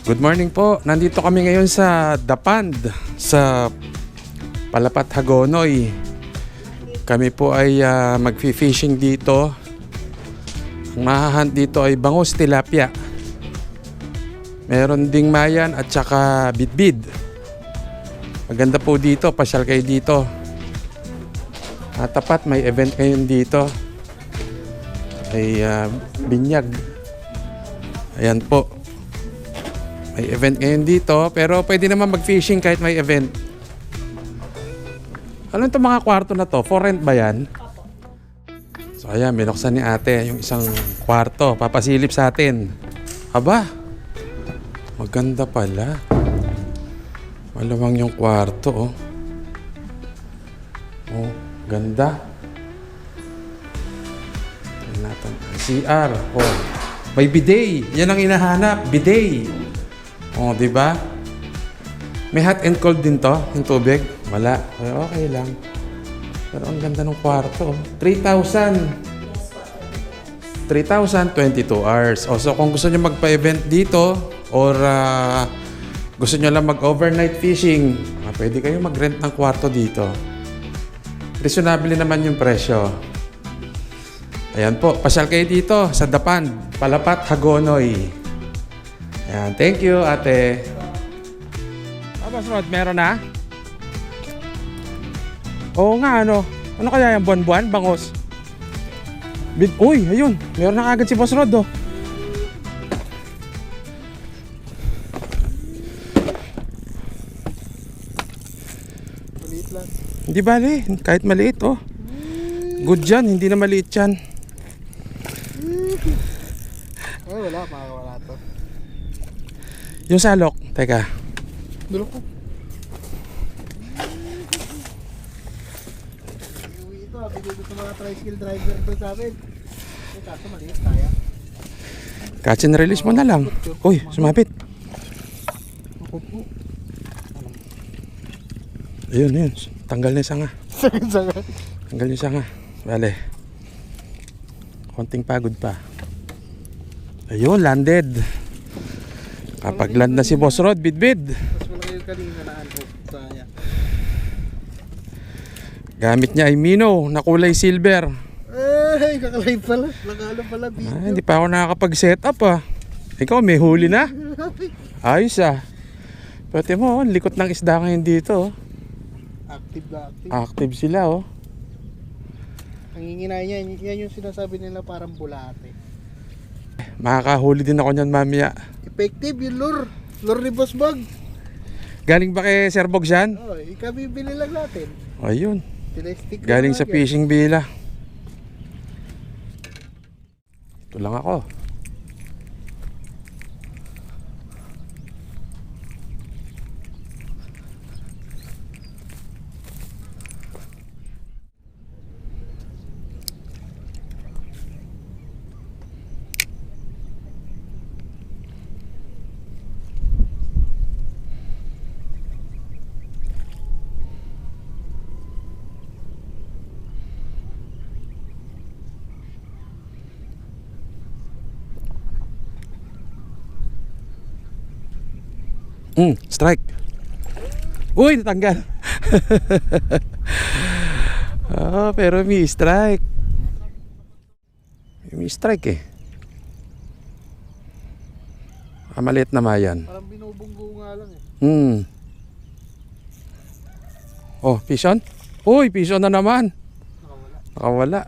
Good morning po. Nandito kami ngayon sa Dapand, sa Palapat, Hagonoy. Kami po ay mag-fishing dito. Ang mahahunt dito ay bangus, tilapia. Meron ding mayan at saka bitbid. Maganda po dito, pasyal kayo dito. Tapat, may event ngayon dito. May binyag. Ayan po. May event ngayon dito, pero pwede naman mag-fishing kahit may event. Ano itong mga kwarto na to? For rent ba yan? So ayan, binuksan ni ate yung isang kwarto. Papasilip sa atin. Aba, maganda pala. Malawang yung kwarto, oh. Oh, ganda. Tingnan natin. CR, oh. May bidet. Yan ang hinahanap, bidet. Oh, di ba? May hot and cold din to, yung tubig. Wala. Okay lang. Pero ang ganda ng kwarto. 3,000. 3,022 hours. Oh, so kung gusto niyo magpa-event dito or gusto niyo lang mag-overnight fishing, pwede kayo mag-rent ng kwarto dito. Reasonable naman yung presyo. Ayan po, pasyal kayo dito sa Dapand, Palapat, Hagonoy. Ayan, thank you, ate. Boss Rod, meron na? Oo nga, ano? Ano kaya yung buwan-buwan? Bangus? Uy, ayun. Meron na agad si Boss Rod, oh. Maliit lang. Hindi bali, kahit maliit, oh. Good dyan, hindi na maliit yan. Ay, wala. Makakawala to. Yung salok, teka. Dulok ko. Iuwi ito. Bigay ko sa mga tricycle driver ito sa amin. Ay, kaso maliit kaya. Catch and release mo na lang. Uy, sumapit. Ako po. Ayun, ayun. Tanggal na yung sanga. Sagan. Tanggal yung sanga. Bale. Konting pagod pa. Ayun, landed. Kapag land na si Boss Rod, bidbid. Mas malaki yung kanina na ano. Saya. Gamit niya ay Mino na kulay silver. Ay, kakalive pala. Nakalo pala dito. Hindi pa ako nakakapag-set up, ah. Ikaw, may huli na. Ayos, ah. Pwede mo, likot ng isda ngayon dito, oh. Active na active. Active sila, oh. Ang hinginay niya, yan yung sinasabi nila parang bulate. Makakahuli din ako niyan mamaya. Effective yung lure. Lure ni Boss Bag. Galing ba kay Sir Bogs yan? Oh, ikabibili lang natin. Ayun. Tinestik Galing sa fishing villa. Ito lang ako. Strike. Uy, natanggal. Pero may strike. May strike eh. Maliit na mayan. Parang binubunggo nga lang eh. Oh, pison? Uy, pison na naman. Nakawala. Nakawala.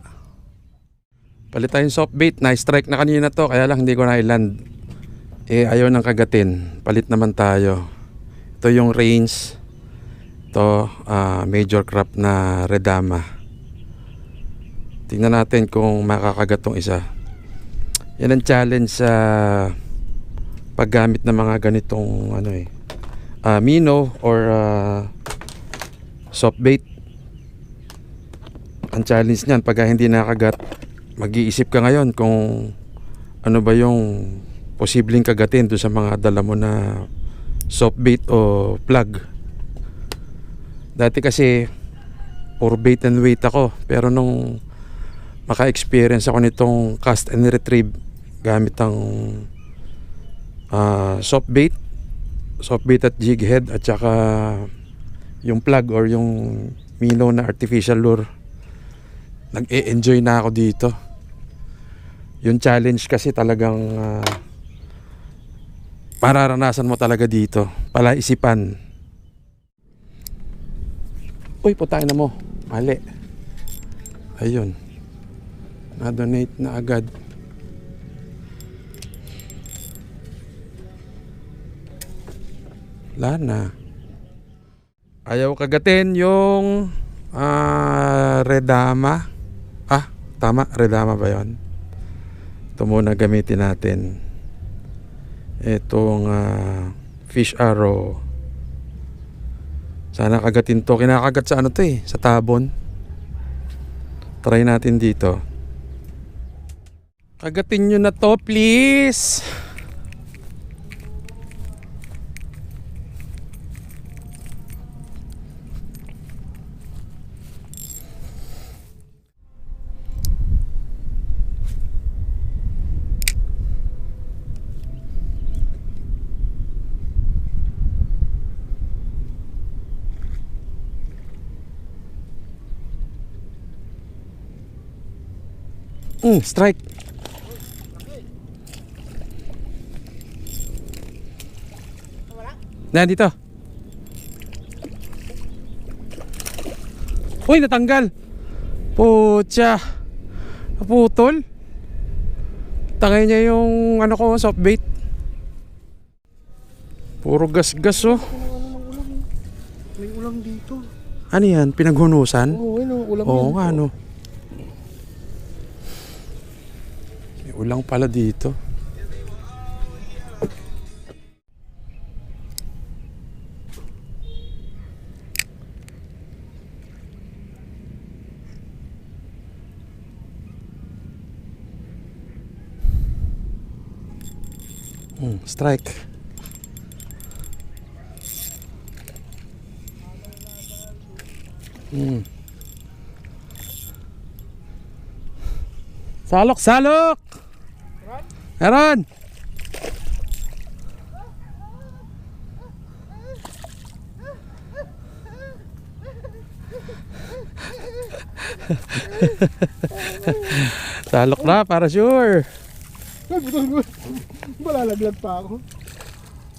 Palit tayong soft bait. Na-strike na kanina to, kaya lang hindi ko na-land. Ayaw ng kagatin. Palit naman tayo. Ito yung range. Ito, major crop na redama. Tingnan natin kung makakagat tong isa. Yan ang challenge sa paggamit ng mga ganitong Mino or soft bait. Ang challenge niyan, pag hindi nakagat, mag-iisip ka ngayon kung ano ba yung posibleng kagatin doon sa mga dala mo na soft bait o plug. Dati kasi puro bait and weight ako, pero nung maka-experience ako nitong cast and retrieve gamit ang soft bait soft bait at jig head at saka yung plug or yung minnow na artificial lure. Nag-e-enjoy na ako dito. Yung challenge kasi talagang mararanasan mo talaga dito. Palaisipan. Uy, putang na mo. Mali. Ayun. Na-donate na agad. Wala na. Ayaw kagatin yung redama. Tama, redama ba yun? Ito muna gamitin natin. Itong fish arrow. Sana kagatin to. Kinakagat sa ano to eh, sa tabon. Try natin dito. Kagatin nyo na to, please. Strike. Na dito. Uy, natanggal. Pucha. Naputol. Tangay niya yung ano ko, soft bait. Puro gas-gas oh. May ulam dito. Ano yan? Pinaghunusan? Oo, ulam Oo yan. nga no. May ulang pala dito. Strike. Salok, salok. Meron. Salok na para sure. Malalaglag pa ako.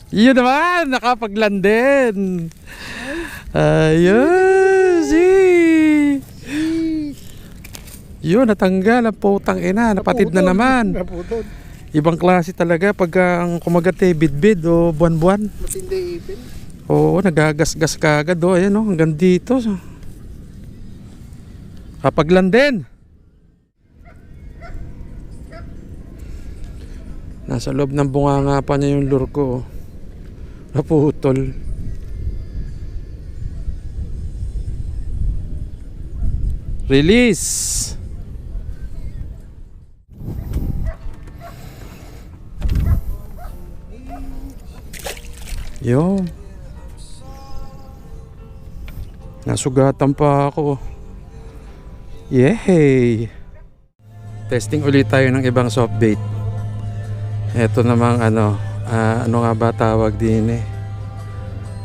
Yun naman, nakapagland din. Ayun, yun, natanggal ang putang ina, napatid na naman. Naputol. Ibang klase talaga pag ang kumagat eh, bidbid o buwan-buwan. Matindi ipin. Oo, nagagasgas ka agad o, ayan o, hanggang dito. Kapagland din. Nasa loob ng bunganga pa niya yung lure ko. Naputol. Release. Yo. Nasugatan pa ako. Yay. Testing ulit tayo ng ibang soft bait. Ito namang ano nga ba tawag din eh,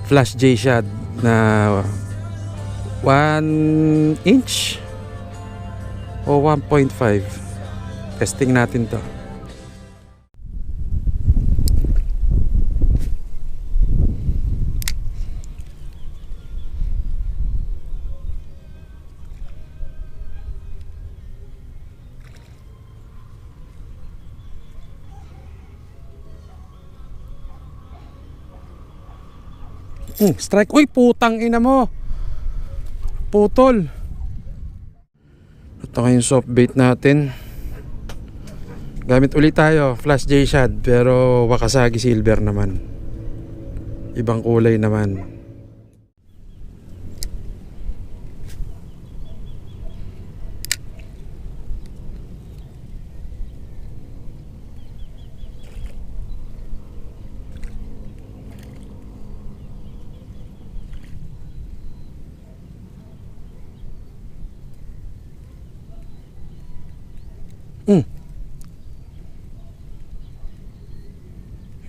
Flash J Shad na 1 inch o 1.5. Testing natin to. Strike. Uy, putang ina mo. Putol. Ito yung soft bait natin. Gamit ulit tayo, Flash J Shad, pero Wakasagi silver naman. Ibang kulay naman.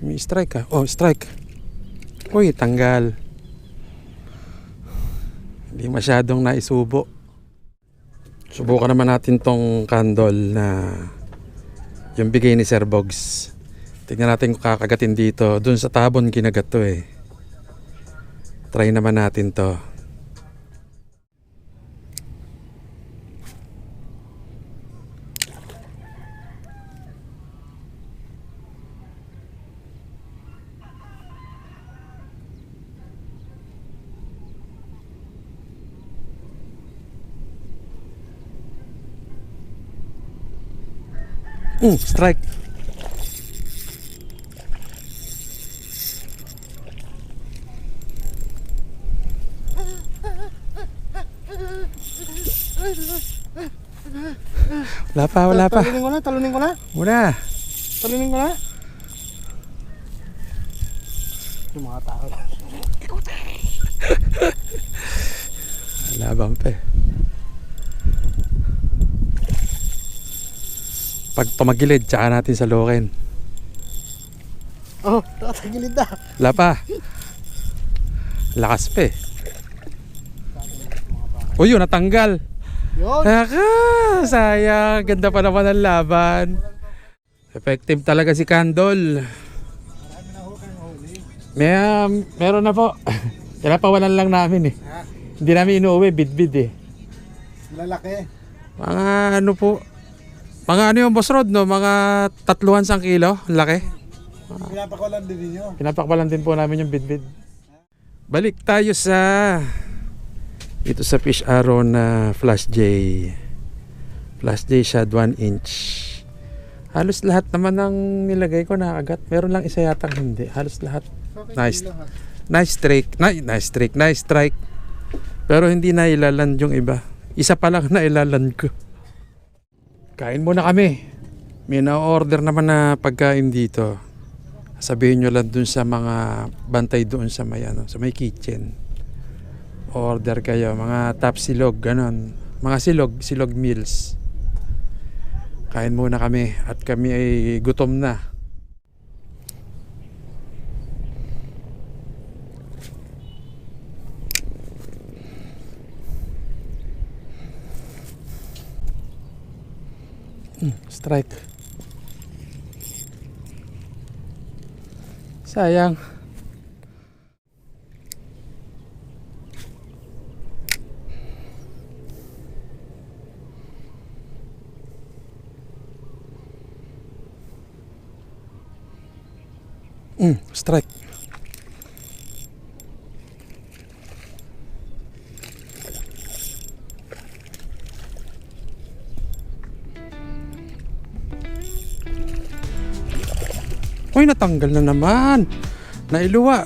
May strike ka. Oh, strike. Uy, tanggal. Hindi masyadong naisubo. Subukan naman natin tong candle na yung bigay ni Sir Bogs. Tingnan natin kung kakagatin dito. Doon sa tabon kinagat to eh. Try naman natin to. Strike. Wala pa. Talunin ko na. Muna. Talunin ko na. Yung mga tao. Laban pa eh. Pag tumagilid, tsaka natin sa lokin. Oh, tatagilid na. Wala pa. Lakas pa eh. Uy, yun, natanggal. Yun. Aka, sayang. Ganda pa naman ang laban. Effective talaga si Candle. Marami na ho kayong huli. Meron na po. Pinapawalan lang namin eh. Ha? Hindi namin inuwi, bid-bid eh. Lalaki. Mga ano po. Mga ano yung Boss Rod, no? Mga 300 kilo. Laki. Pinapakawalan din ninyo. Pinapakawalan din po namin yung bid-bid. Balik tayo sa ito sa fish arrow na Flash J. Flash J shad 1 inch. Halos lahat naman ng nilagay ko nakagat. Meron lang isa yatang hindi. Halos lahat. Nice. Nice strike. Nice strike. Nice strike. Pero hindi na ilaland yung iba. Isa pa lang na ilaland ko. Kain muna kami. May na-order naman na pagkain dito. Sabihin nyo lang dun sa mga bantay doon sa may, ano, sa may kitchen. Order kayo. Mga top silog, ganon. Mga silog meals. Kain muna kami. At kami ay gutom na. Strike. Sayang. Strike. Uy, natanggal na naman. Nailuwa.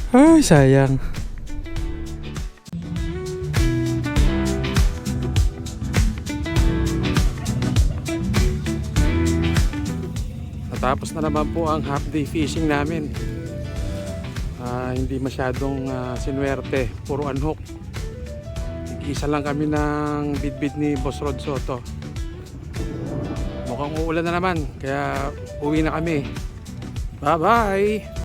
Ay, sayang. Natapos na naman po ang half day fishing namin. Hindi masyadong sinuwerte. Puro unhook. Isa lang kami ng bid-bid ni Boss Rod Soto. Mukhang uulan na naman, kaya uwi na kami. Bye-bye!